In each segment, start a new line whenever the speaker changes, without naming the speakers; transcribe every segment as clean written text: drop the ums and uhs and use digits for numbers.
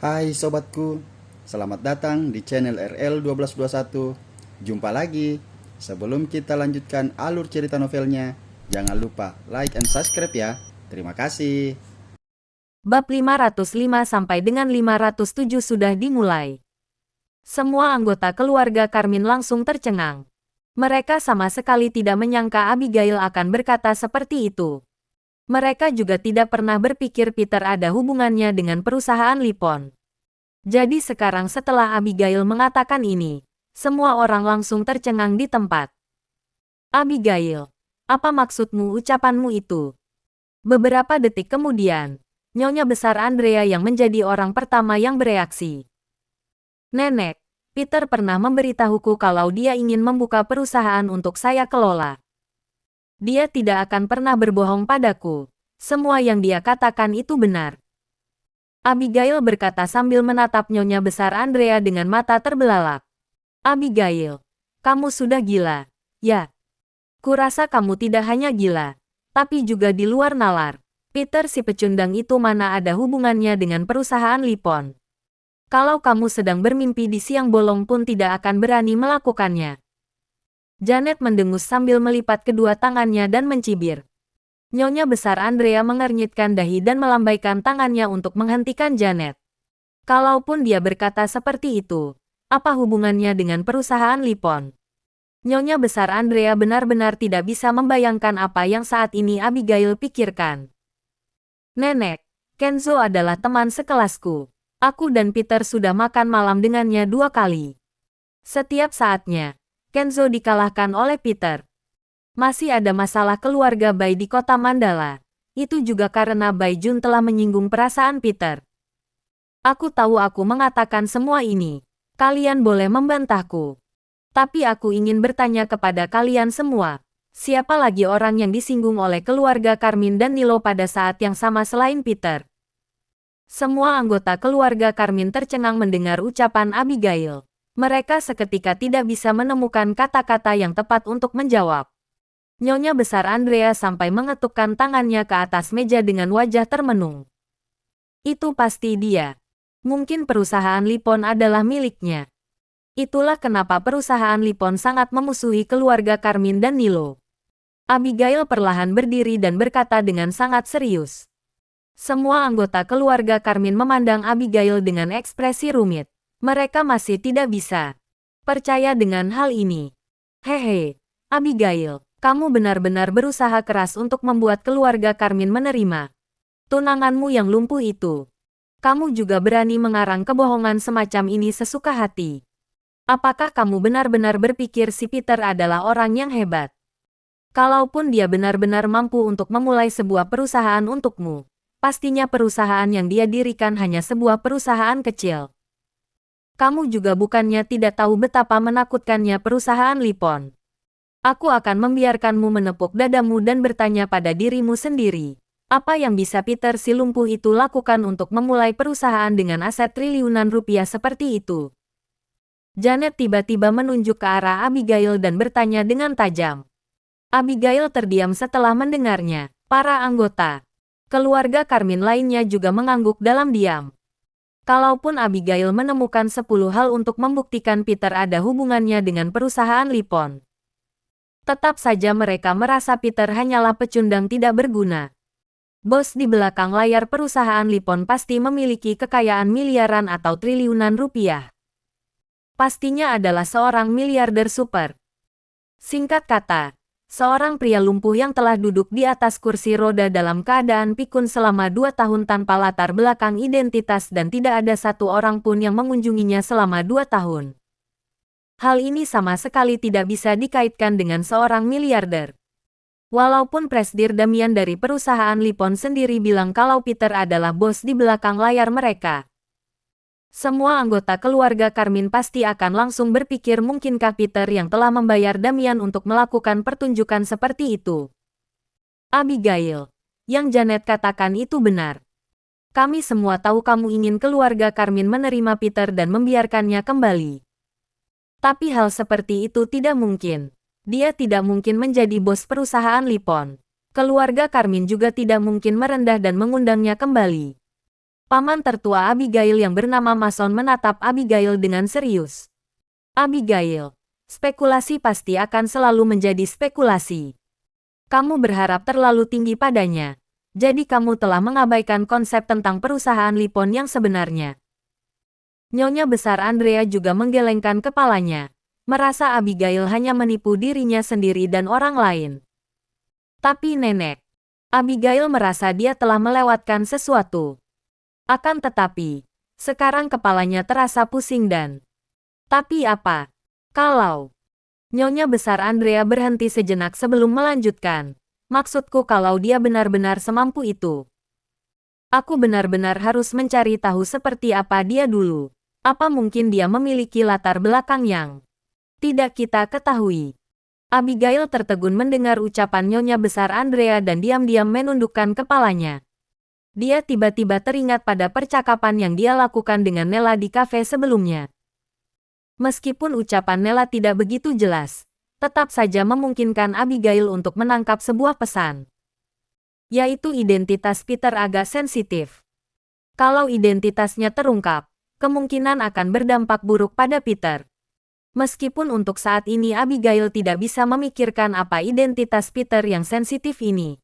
Hai sobatku, selamat datang di channel RL1221. Jumpa lagi. Sebelum kita lanjutkan alur cerita novelnya, jangan lupa like and subscribe ya. Terima kasih.
Bab 505 sampai dengan 507 sudah dimulai. Semua anggota keluarga Carmine langsung tercengang. Mereka sama sekali tidak menyangka Abigail akan berkata seperti itu. Mereka juga tidak pernah berpikir Peter ada hubungannya dengan perusahaan Lipon. Jadi sekarang setelah Abigail mengatakan ini, semua orang langsung tercengang di tempat. Abigail, apa maksudmu ucapanmu itu? Beberapa detik kemudian, Nyonya Besar Andrea yang menjadi orang pertama yang bereaksi. Nenek, Peter pernah memberitahuku kalau dia ingin membuka perusahaan untuk saya kelola. Dia tidak akan pernah berbohong padaku. Semua yang dia katakan itu benar. Abigail berkata sambil menatap Nyonya Besar Andrea dengan mata terbelalak. Abigail, kamu sudah gila. Ya, kurasa kamu tidak hanya gila, tapi juga di luar nalar. Peter si pecundang itu mana ada hubungannya dengan perusahaan Lipon. Kalau kamu sedang bermimpi di siang bolong pun tidak akan berani melakukannya. Janet mendengus sambil melipat kedua tangannya dan mencibir. Nyonya Besar Andrea mengernyitkan dahi dan melambaikan tangannya untuk menghentikan Janet. Kalaupun dia berkata seperti itu, apa hubungannya dengan perusahaan Lipon? Nyonya Besar Andrea benar-benar tidak bisa membayangkan apa yang saat ini Abigail pikirkan. Nenek, Kenzo adalah teman sekelasku. Aku dan Peter sudah makan malam dengannya 2 kali. Setiap saatnya, Kenzo dikalahkan oleh Peter. Masih ada masalah keluarga Bai di kota Mandala. Itu juga karena Bai Jun telah menyinggung perasaan Peter. Aku tahu aku mengatakan semua ini. Kalian boleh membantahku. Tapi aku ingin bertanya kepada kalian semua. Siapa lagi orang yang disinggung oleh keluarga Carmine dan Nilo pada saat yang sama selain Peter? Semua anggota keluarga Carmine tercengang mendengar ucapan Abigail. Mereka seketika tidak bisa menemukan kata-kata yang tepat untuk menjawab. Nyonya Besar Andrea sampai mengetukkan tangannya ke atas meja dengan wajah termenung. Itu pasti dia. Mungkin perusahaan Lipon adalah miliknya. Itulah kenapa perusahaan Lipon sangat memusuhi keluarga Carmine dan Nilo. Abigail perlahan berdiri dan berkata dengan sangat serius. Semua anggota keluarga Carmine memandang Abigail dengan ekspresi rumit. Mereka masih tidak bisa percaya dengan hal ini. Hehe, Abigail, kamu benar-benar berusaha keras untuk membuat keluarga Carmine menerima tunanganmu yang lumpuh itu. Kamu juga berani mengarang kebohongan semacam ini sesuka hati. Apakah kamu benar-benar berpikir si Peter adalah orang yang hebat? Kalaupun dia benar-benar mampu untuk memulai sebuah perusahaan untukmu, pastinya perusahaan yang dia dirikan hanya sebuah perusahaan kecil. Kamu juga bukannya tidak tahu betapa menakutkannya perusahaan Lipon. Aku akan membiarkanmu menepuk dadamu dan bertanya pada dirimu sendiri. Apa yang bisa Peter si lumpuh itu lakukan untuk memulai perusahaan dengan aset triliunan rupiah seperti itu? Janet tiba-tiba menunjuk ke arah Abigail dan bertanya dengan tajam. Abigail terdiam setelah mendengarnya. Para anggota keluarga Carmine lainnya juga mengangguk dalam diam. Kalaupun Abigail menemukan 10 hal untuk membuktikan Peter ada hubungannya dengan perusahaan Lipon, tetap saja mereka merasa Peter hanyalah pecundang tidak berguna. Bos di belakang layar perusahaan Lipon pasti memiliki kekayaan miliaran atau triliunan rupiah. Pastinya adalah seorang miliarder super. Singkat kata, seorang pria lumpuh yang telah duduk di atas kursi roda dalam keadaan pikun selama 2 tahun tanpa latar belakang identitas dan tidak ada satu orang pun yang mengunjunginya selama 2 tahun. Hal ini sama sekali tidak bisa dikaitkan dengan seorang miliarder. Walaupun Presdir Damian dari perusahaan Lipon sendiri bilang kalau Peter adalah bos di belakang layar mereka, semua anggota keluarga Carmine pasti akan langsung berpikir mungkinkah Peter yang telah membayar Damian untuk melakukan pertunjukan seperti itu. Abigail, yang Janet katakan itu benar. Kami semua tahu kamu ingin keluarga Carmine menerima Peter dan membiarkannya kembali. Tapi hal seperti itu tidak mungkin. Dia tidak mungkin menjadi bos perusahaan Lipon. Keluarga Carmine juga tidak mungkin merendah dan mengundangnya kembali. Paman tertua Abigail yang bernama Mason menatap Abigail dengan serius. Abigail, spekulasi pasti akan selalu menjadi spekulasi. Kamu berharap terlalu tinggi padanya. Jadi kamu telah mengabaikan konsep tentang perusahaan Lipon yang sebenarnya. Nyonya besar Andrea juga menggelengkan kepalanya, merasa Abigail hanya menipu dirinya sendiri dan orang lain. Tapi nenek, Abigail merasa dia telah melewatkan sesuatu. Akan tetapi, sekarang kepalanya terasa pusing dan... Tapi apa? Kalau... Nyonya besar Andrea berhenti sejenak sebelum melanjutkan. Maksudku kalau dia benar-benar semampu itu. Aku benar-benar harus mencari tahu seperti apa dia dulu. Apa mungkin dia memiliki latar belakang yang tidak kita ketahui? Abigail tertegun mendengar ucapan Nyonya besar Andrea dan diam-diam menundukkan kepalanya. Dia tiba-tiba teringat pada percakapan yang dia lakukan dengan Nella di kafe sebelumnya. Meskipun ucapan Nella tidak begitu jelas, tetap saja memungkinkan Abigail untuk menangkap sebuah pesan. Yaitu identitas Peter agak sensitif. Kalau identitasnya terungkap, kemungkinan akan berdampak buruk pada Peter. Meskipun untuk saat ini Abigail tidak bisa memikirkan apa identitas Peter yang sensitif ini.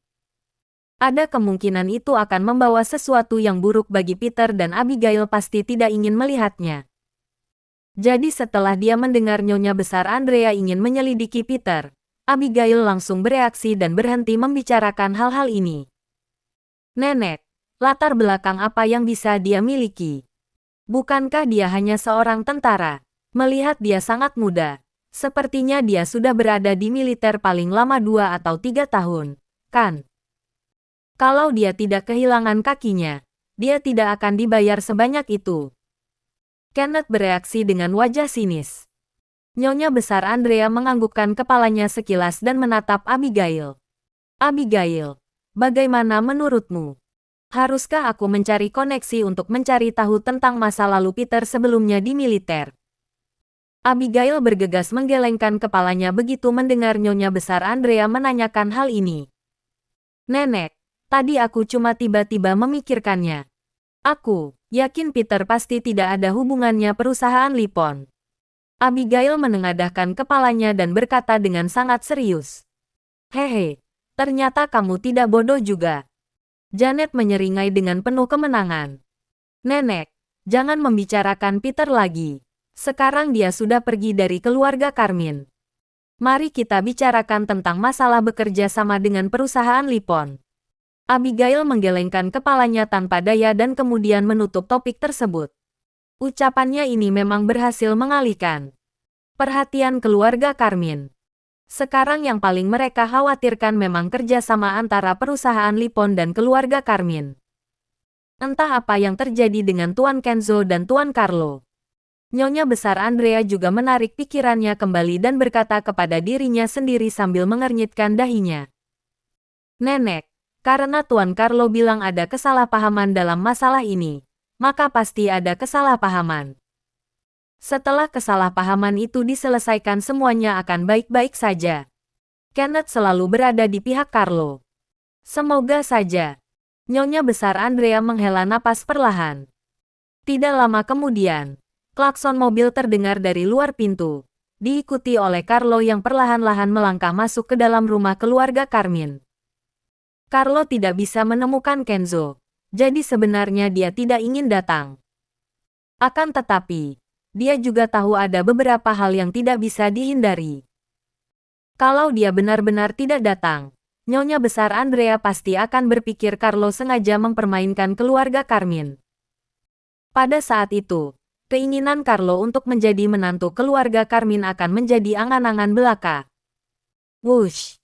Ada kemungkinan itu akan membawa sesuatu yang buruk bagi Peter dan Abigail pasti tidak ingin melihatnya. Jadi setelah dia mendengar Nyonya besar Andrea ingin menyelidiki Peter, Abigail langsung bereaksi dan berhenti membicarakan hal-hal ini. Nenek, latar belakang apa yang bisa dia miliki? Bukankah dia hanya seorang tentara? Melihat dia sangat muda, sepertinya dia sudah berada di militer paling lama 2 atau 3 tahun, kan? Kalau dia tidak kehilangan kakinya, dia tidak akan dibayar sebanyak itu. Kenneth bereaksi dengan wajah sinis. Nyonya besar Andrea menganggukkan kepalanya sekilas dan menatap Abigail. Abigail, bagaimana menurutmu? Haruskah aku mencari koneksi untuk mencari tahu tentang masa lalu Peter sebelumnya di militer? Abigail bergegas menggelengkan kepalanya begitu mendengar Nyonya besar Andrea menanyakan hal ini. Nenek, tadi aku cuma tiba-tiba memikirkannya. Aku yakin Peter pasti tidak ada hubungannya perusahaan Lipon. Abigail menengadahkan kepalanya dan berkata dengan sangat serius. Hehe, ternyata kamu tidak bodoh juga. Janet menyeringai dengan penuh kemenangan. Nenek, jangan membicarakan Peter lagi. Sekarang dia sudah pergi dari keluarga Carmine. Mari kita bicarakan tentang masalah bekerja sama dengan perusahaan Lipon. Abigail menggelengkan kepalanya tanpa daya dan kemudian menutup topik tersebut. Ucapannya ini memang berhasil mengalihkan perhatian keluarga Carmine. Sekarang yang paling mereka khawatirkan memang kerjasama antara perusahaan Lipon dan keluarga Carmine. Entah apa yang terjadi dengan Tuan Kenzo dan Tuan Carlo. Nyonya besar Andrea juga menarik pikirannya kembali dan berkata kepada dirinya sendiri sambil mengernyitkan dahinya. Nenek, karena Tuan Carlo bilang ada kesalahpahaman dalam masalah ini, maka pasti ada kesalahpahaman. Setelah kesalahpahaman itu diselesaikan semuanya akan baik-baik saja. Kenneth selalu berada di pihak Carlo. Semoga saja. Nyonya besar Andrea menghela napas perlahan. Tidak lama kemudian, klakson mobil terdengar dari luar pintu, diikuti oleh Carlo yang perlahan-lahan melangkah masuk ke dalam rumah keluarga Carmine. Carlo tidak bisa menemukan Kenzo, jadi sebenarnya dia tidak ingin datang. Akan tetapi, dia juga tahu ada beberapa hal yang tidak bisa dihindari. Kalau dia benar-benar tidak datang, Nyonya besar Andrea pasti akan berpikir Carlo sengaja mempermainkan keluarga Carmine. Pada saat itu, keinginan Carlo untuk menjadi menantu keluarga Carmine akan menjadi angan-angan belaka. Wush!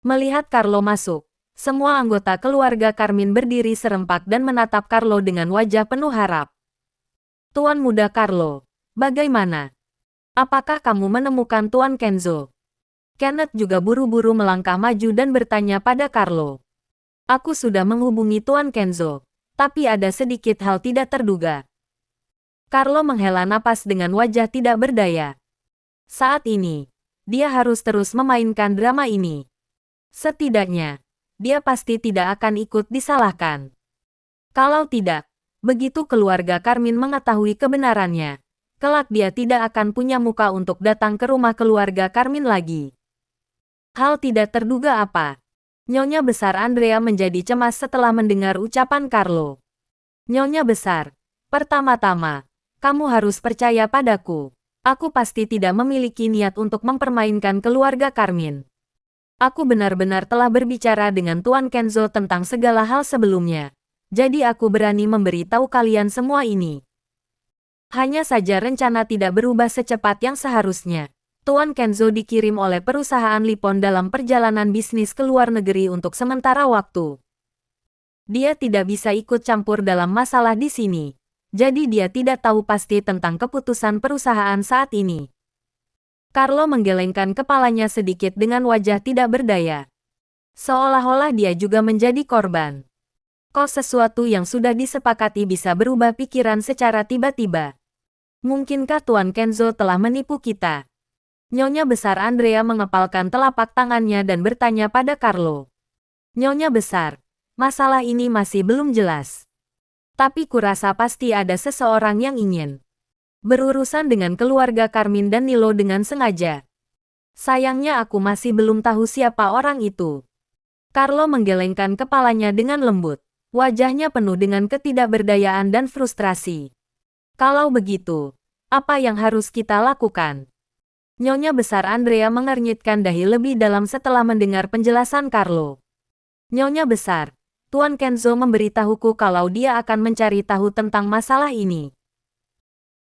Melihat Carlo masuk, semua anggota keluarga Carmine berdiri serempak dan menatap Carlo dengan wajah penuh harap. Tuan muda Carlo, bagaimana? Apakah kamu menemukan Tuan Kenzo? Kenneth juga buru-buru melangkah maju dan bertanya pada Carlo. Aku sudah menghubungi Tuan Kenzo, tapi ada sedikit hal tidak terduga. Carlo menghela napas dengan wajah tidak berdaya. Saat ini, dia harus terus memainkan drama ini. Setidaknya, dia pasti tidak akan ikut disalahkan. Kalau tidak, Begitu keluarga Carmine mengetahui kebenarannya, kelak dia tidak akan punya muka untuk datang ke rumah keluarga Carmine lagi. Hal tidak terduga apa? Nyonya besar Andrea menjadi cemas setelah mendengar ucapan Carlo. Nyonya besar, pertama-tama, kamu harus percaya padaku. Aku pasti tidak memiliki niat untuk mempermainkan keluarga Carmine. Aku benar-benar telah berbicara dengan Tuan Kenzo tentang segala hal sebelumnya. Jadi aku berani memberitahu kalian semua ini. Hanya saja rencana tidak berubah secepat yang seharusnya. Tuan Kenzo dikirim oleh perusahaan Lipon dalam perjalanan bisnis ke luar negeri untuk sementara waktu. Dia tidak bisa ikut campur dalam masalah di sini. Jadi dia tidak tahu pasti tentang keputusan perusahaan saat ini. Carlo menggelengkan kepalanya sedikit dengan wajah tidak berdaya. Seolah-olah dia juga menjadi korban. Kok sesuatu yang sudah disepakati bisa berubah pikiran secara tiba-tiba? Mungkinkah Tuan Kenzo telah menipu kita? Nyonya besar Andrea mengepalkan telapak tangannya dan bertanya pada Carlo. Nyonya besar, masalah ini masih belum jelas. Tapi kurasa pasti ada seseorang yang ingin berurusan dengan keluarga Carmine dan Nilo dengan sengaja. Sayangnya aku masih belum tahu siapa orang itu. Carlo menggelengkan kepalanya dengan lembut. Wajahnya penuh dengan ketidakberdayaan dan frustrasi. Kalau begitu, apa yang harus kita lakukan? Nyonya besar Andrea mengernyitkan dahi lebih dalam setelah mendengar penjelasan Carlo. Nyonya besar, Tuan Kenzo memberitahuku kalau dia akan mencari tahu tentang masalah ini.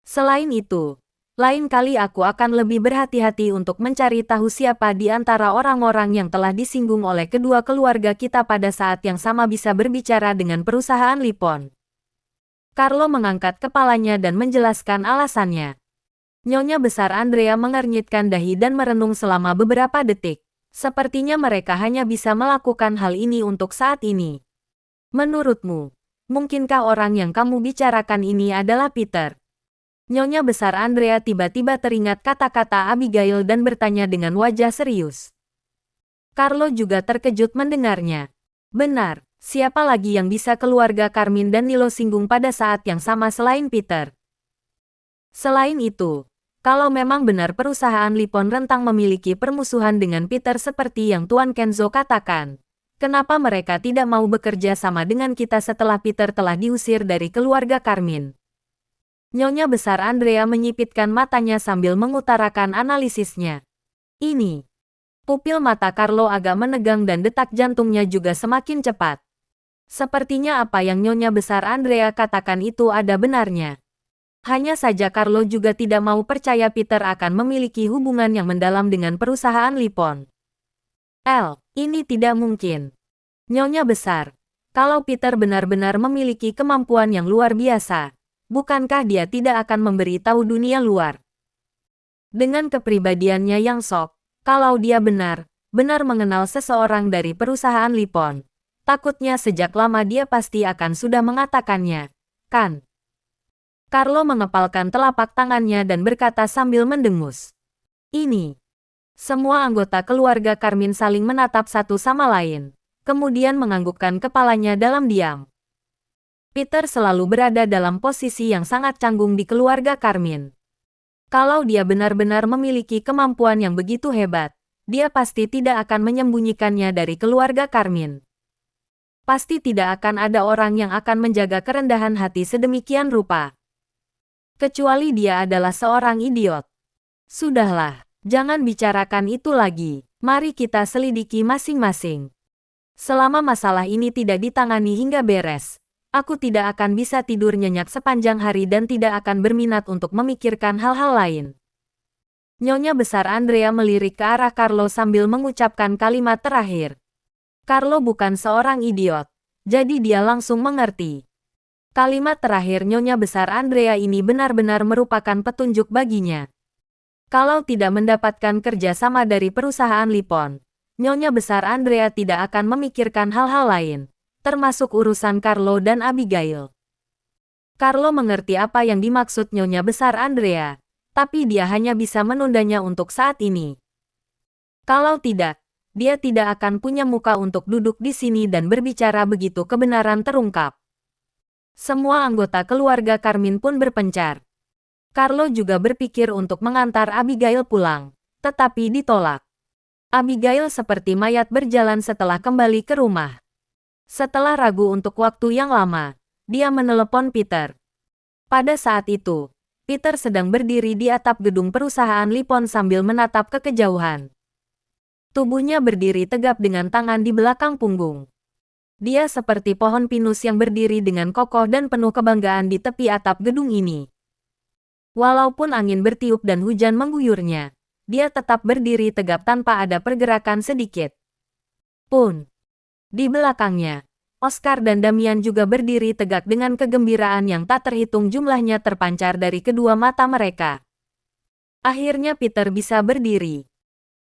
Selain itu, lain kali aku akan lebih berhati-hati untuk mencari tahu siapa di antara orang-orang yang telah disinggung oleh kedua keluarga kita pada saat yang sama bisa berbicara dengan perusahaan Lipon. Carlo mengangkat kepalanya dan menjelaskan alasannya. Nyonya besar Andrea mengernyitkan dahi dan merenung selama beberapa detik. Sepertinya mereka hanya bisa melakukan hal ini untuk saat ini. Menurutmu, mungkinkah orang yang kamu bicarakan ini adalah Peter? Nyonya besar Andrea tiba-tiba teringat kata-kata Abigail dan bertanya dengan wajah serius. Carlo juga terkejut mendengarnya. Benar, siapa lagi yang bisa keluarga Carmine dan Nilo singgung pada saat yang sama selain Peter? Selain itu, kalau memang benar perusahaan Lipon rentang memiliki permusuhan dengan Peter seperti yang Tuan Kenzo katakan, kenapa mereka tidak mau bekerja sama dengan kita setelah Peter telah diusir dari keluarga Carmine? Nyonya besar Andrea menyipitkan matanya sambil mengutarakan analisisnya. Ini. Pupil mata Carlo agak menegang dan detak jantungnya juga semakin cepat. Sepertinya apa yang Nyonya besar Andrea katakan itu ada benarnya. Hanya saja Carlo juga tidak mau percaya Peter akan memiliki hubungan yang mendalam dengan perusahaan Lipon. Ini tidak mungkin. Nyonya besar, kalau Peter benar-benar memiliki kemampuan yang luar biasa, bukankah dia tidak akan memberitahu dunia luar? Dengan kepribadiannya yang sok, kalau dia benar-benar mengenal seseorang dari perusahaan Lipon, takutnya sejak lama dia pasti akan sudah mengatakannya, kan? Carlo mengepalkan telapak tangannya dan berkata sambil mendengus. Ini. Semua anggota keluarga Carmine saling menatap satu sama lain, kemudian menganggukkan kepalanya dalam diam. Peter selalu berada dalam posisi yang sangat canggung di keluarga Carmine. Kalau dia benar-benar memiliki kemampuan yang begitu hebat, dia pasti tidak akan menyembunyikannya dari keluarga Carmine. Pasti tidak akan ada orang yang akan menjaga kerendahan hati sedemikian rupa. Kecuali dia adalah seorang idiot. Sudahlah, jangan bicarakan itu lagi. Mari kita selidiki masing-masing. Selama masalah ini tidak ditangani hingga beres, aku tidak akan bisa tidur nyenyak sepanjang hari dan tidak akan berminat untuk memikirkan hal-hal lain. Nyonya besar Andrea melirik ke arah Carlo sambil mengucapkan kalimat terakhir. Carlo bukan seorang idiot, jadi dia langsung mengerti. Kalimat terakhir Nyonya besar Andrea ini benar-benar merupakan petunjuk baginya. Kalau tidak mendapatkan kerjasama dari perusahaan Lipon, Nyonya besar Andrea tidak akan memikirkan hal-hal lain, termasuk urusan Carlo dan Abigail. Carlo mengerti apa yang dimaksud Nyonya besar Andrea, tapi dia hanya bisa menundanya untuk saat ini. Kalau tidak, dia tidak akan punya muka untuk duduk di sini dan berbicara begitu kebenaran terungkap. Semua anggota keluarga Carmine pun berpencar. Carlo juga berpikir untuk mengantar Abigail pulang, tetapi ditolak. Abigail seperti mayat berjalan setelah kembali ke rumah. Setelah ragu untuk waktu yang lama, dia menelepon Peter. Pada saat itu, Peter sedang berdiri di atap gedung perusahaan Lipon sambil menatap ke kejauhan. Tubuhnya berdiri tegap dengan tangan di belakang punggung. Dia seperti pohon pinus yang berdiri dengan kokoh dan penuh kebanggaan di tepi atap gedung ini. Walaupun angin bertiup dan hujan mengguyurnya, dia tetap berdiri tegap tanpa ada pergerakan sedikit pun. Di belakangnya, Oscar dan Damian juga berdiri tegak dengan kegembiraan yang tak terhitung jumlahnya terpancar dari kedua mata mereka. Akhirnya Peter bisa berdiri.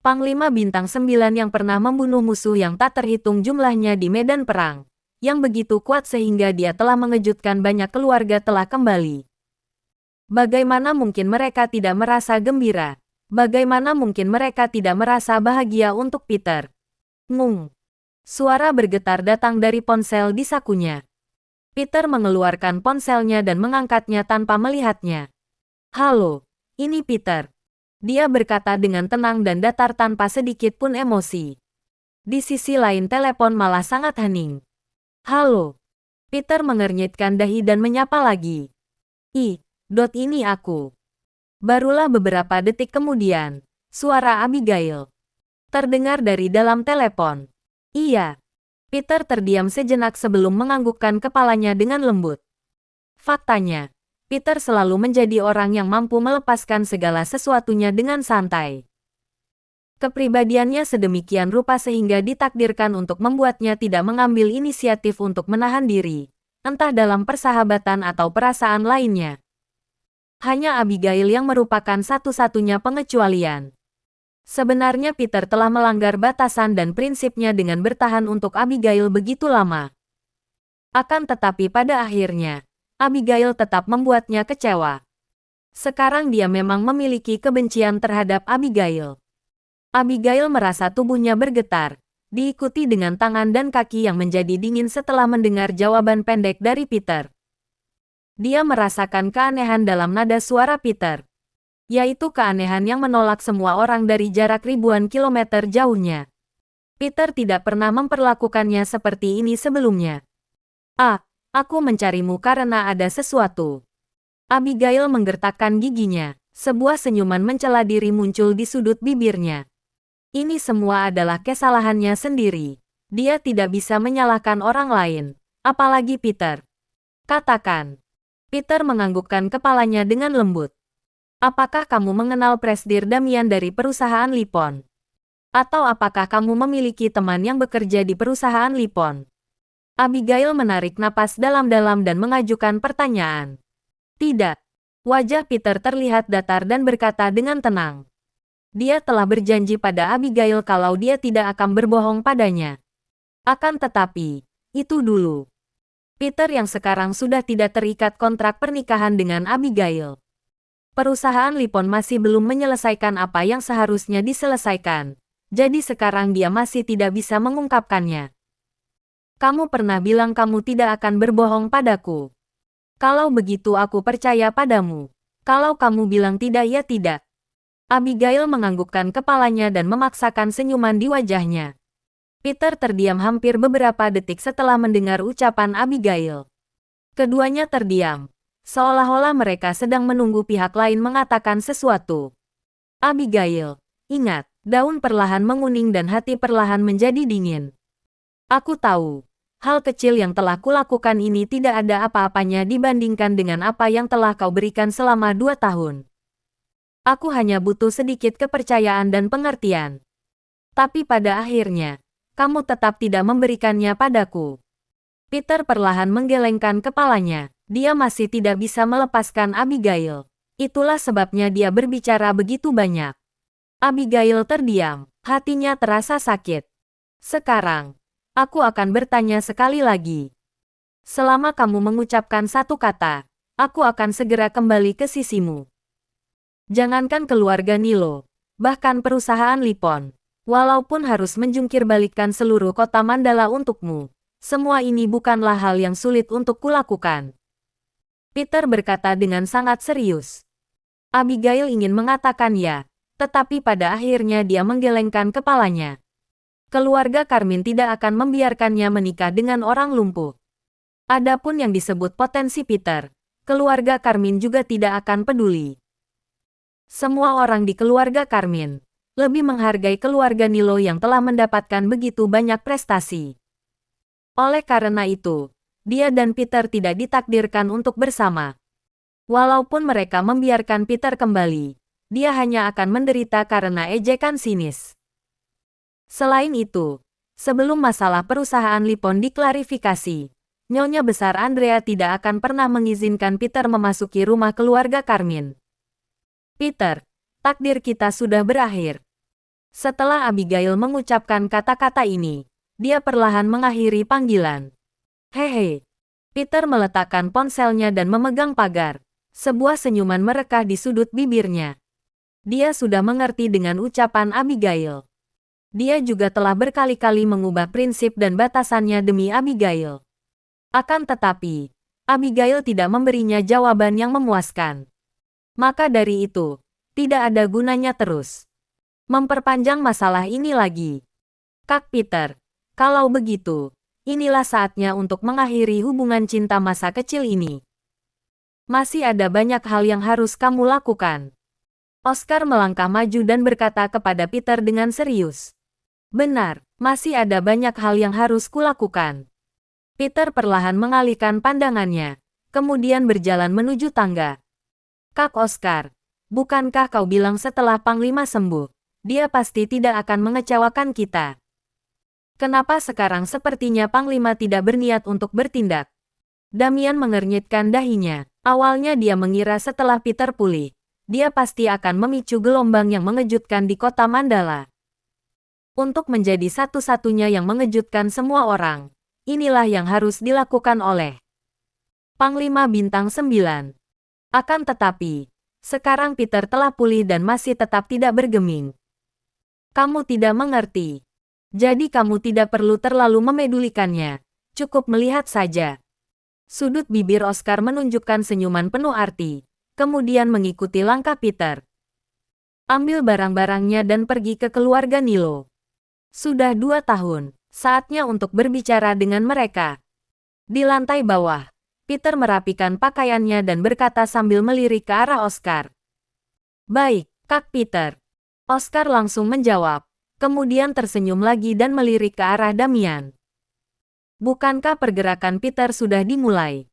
Panglima Bintang 9 yang pernah membunuh musuh yang tak terhitung jumlahnya di medan perang, yang begitu kuat sehingga dia telah mengejutkan banyak keluarga telah kembali. Bagaimana mungkin mereka tidak merasa gembira? Bagaimana mungkin mereka tidak merasa bahagia untuk Peter? Ngung. Suara bergetar datang dari ponsel di sakunya. Peter mengeluarkan ponselnya dan mengangkatnya tanpa melihatnya. Halo, ini Peter. Dia berkata dengan tenang dan datar tanpa sedikit pun emosi. Di sisi lain telepon malah sangat hening. Halo. Peter mengernyitkan dahi dan menyapa lagi. Ini aku. Barulah beberapa detik kemudian, suara Abigail terdengar dari dalam telepon. Iya. Peter terdiam sejenak sebelum menganggukkan kepalanya dengan lembut. Faktanya, Peter selalu menjadi orang yang mampu melepaskan segala sesuatunya dengan santai. Kepribadiannya sedemikian rupa sehingga ditakdirkan untuk membuatnya tidak mengambil inisiatif untuk menahan diri, entah dalam persahabatan atau perasaan lainnya. Hanya Abigail yang merupakan satu-satunya pengecualian. Sebenarnya Peter telah melanggar batasan dan prinsipnya dengan bertahan untuk Abigail begitu lama. Akan tetapi pada akhirnya, Abigail tetap membuatnya kecewa. Sekarang dia memang memiliki kebencian terhadap Abigail. Abigail merasa tubuhnya bergetar, diikuti dengan tangan dan kaki yang menjadi dingin setelah mendengar jawaban pendek dari Peter. Dia merasakan keanehan dalam nada suara Peter, yaitu keanehan yang menolak semua orang dari jarak ribuan kilometer jauhnya. Peter tidak pernah memperlakukannya seperti ini sebelumnya. Aku mencarimu karena ada sesuatu. Abigail menggertakkan giginya. Sebuah senyuman mencela diri muncul di sudut bibirnya. Ini semua adalah kesalahannya sendiri. Dia tidak bisa menyalahkan orang lain, apalagi Peter. Katakan. Peter menganggukkan kepalanya dengan lembut. Apakah kamu mengenal Presidir Damian dari perusahaan Lipon? Atau apakah kamu memiliki teman yang bekerja di perusahaan Lipon? Abigail menarik napas dalam-dalam dan mengajukan pertanyaan. Tidak. Wajah Peter terlihat datar dan berkata dengan tenang. Dia telah berjanji pada Abigail kalau dia tidak akan berbohong padanya. Akan tetapi, itu dulu. Peter yang sekarang sudah tidak terikat kontrak pernikahan dengan Abigail. Perusahaan Lipon masih belum menyelesaikan apa yang seharusnya diselesaikan. Jadi sekarang dia masih tidak bisa mengungkapkannya. Kamu pernah bilang kamu tidak akan berbohong padaku. Kalau begitu aku percaya padamu. Kalau kamu bilang tidak ya tidak. Abigail menganggukkan kepalanya dan memaksakan senyuman di wajahnya. Peter terdiam hampir beberapa detik setelah mendengar ucapan Abigail. Keduanya terdiam, seolah-olah mereka sedang menunggu pihak lain mengatakan sesuatu. Abigail, ingat, daun perlahan menguning dan hati perlahan menjadi dingin. Aku tahu. Hal kecil yang telah kulakukan ini tidak ada apa-apanya dibandingkan dengan apa yang telah kau berikan selama 2 tahun. Aku hanya butuh sedikit kepercayaan dan pengertian. Tapi pada akhirnya, kamu tetap tidak memberikannya padaku. Peter perlahan menggelengkan kepalanya. Dia masih tidak bisa melepaskan Abigail. Itulah sebabnya dia berbicara begitu banyak. Abigail terdiam. Hatinya terasa sakit. Sekarang, aku akan bertanya sekali lagi. Selama kamu mengucapkan satu kata, aku akan segera kembali ke sisimu. Jangankan keluarga Nilo, bahkan perusahaan Lipon. Walaupun harus menjungkirbalikkan seluruh kota Mandala untukmu, semua ini bukanlah hal yang sulit untuk kulakukan. Peter berkata dengan sangat serius. Abigail ingin mengatakan ya, tetapi pada akhirnya dia menggelengkan kepalanya. Keluarga Carmine tidak akan membiarkannya menikah dengan orang lumpuh. Adapun yang disebut potensi Peter, keluarga Carmine juga tidak akan peduli. Semua orang di keluarga Carmine lebih menghargai keluarga Nilo yang telah mendapatkan begitu banyak prestasi. Oleh karena itu, dia dan Peter tidak ditakdirkan untuk bersama. Walaupun mereka membiarkan Peter kembali, dia hanya akan menderita karena ejekan sinis. Selain itu, sebelum masalah perusahaan Lipon diklarifikasi, Nyonya Besar Andrea tidak akan pernah mengizinkan Peter memasuki rumah keluarga Carmine. Peter, takdir kita sudah berakhir. Setelah Abigail mengucapkan kata-kata ini, dia perlahan mengakhiri panggilan. Hehe. Peter meletakkan ponselnya dan memegang pagar. Sebuah senyuman merekah di sudut bibirnya. Dia sudah mengerti dengan ucapan Abigail. Dia juga telah berkali-kali mengubah prinsip dan batasannya demi Abigail. Akan tetapi, Abigail tidak memberinya jawaban yang memuaskan. Maka dari itu, tidak ada gunanya terus memperpanjang masalah ini lagi. Kak Peter, kalau begitu, inilah saatnya untuk mengakhiri hubungan cinta masa kecil ini. Masih ada banyak hal yang harus kamu lakukan. Oscar melangkah maju dan berkata kepada Peter dengan serius. Benar, masih ada banyak hal yang harus kulakukan. Peter perlahan mengalihkan pandangannya, kemudian berjalan menuju tangga. Kak Oscar, bukankah kau bilang setelah Panglima sembuh, dia pasti tidak akan mengecewakan kita? Kenapa sekarang sepertinya Panglima tidak berniat untuk bertindak? Damian mengernyitkan dahinya. Awalnya dia mengira setelah Peter pulih, dia pasti akan memicu gelombang yang mengejutkan di kota Mandala. Untuk menjadi satu-satunya yang mengejutkan semua orang, inilah yang harus dilakukan oleh Panglima Bintang 9. Akan tetapi, sekarang Peter telah pulih dan masih tetap tidak bergeming. Kamu tidak mengerti. Jadi kamu tidak perlu terlalu memedulikannya, cukup melihat saja. Sudut bibir Oscar menunjukkan senyuman penuh arti, kemudian mengikuti langkah Peter. Ambil barang-barangnya dan pergi ke keluarga Nilo. Sudah 2 tahun, saatnya untuk berbicara dengan mereka. Di lantai bawah, Peter merapikan pakaiannya dan berkata sambil melirik ke arah Oscar. Baik, Kak Peter. Oscar langsung menjawab, kemudian tersenyum lagi dan melirik ke arah Damian. Bukankah pergerakan Peter sudah dimulai?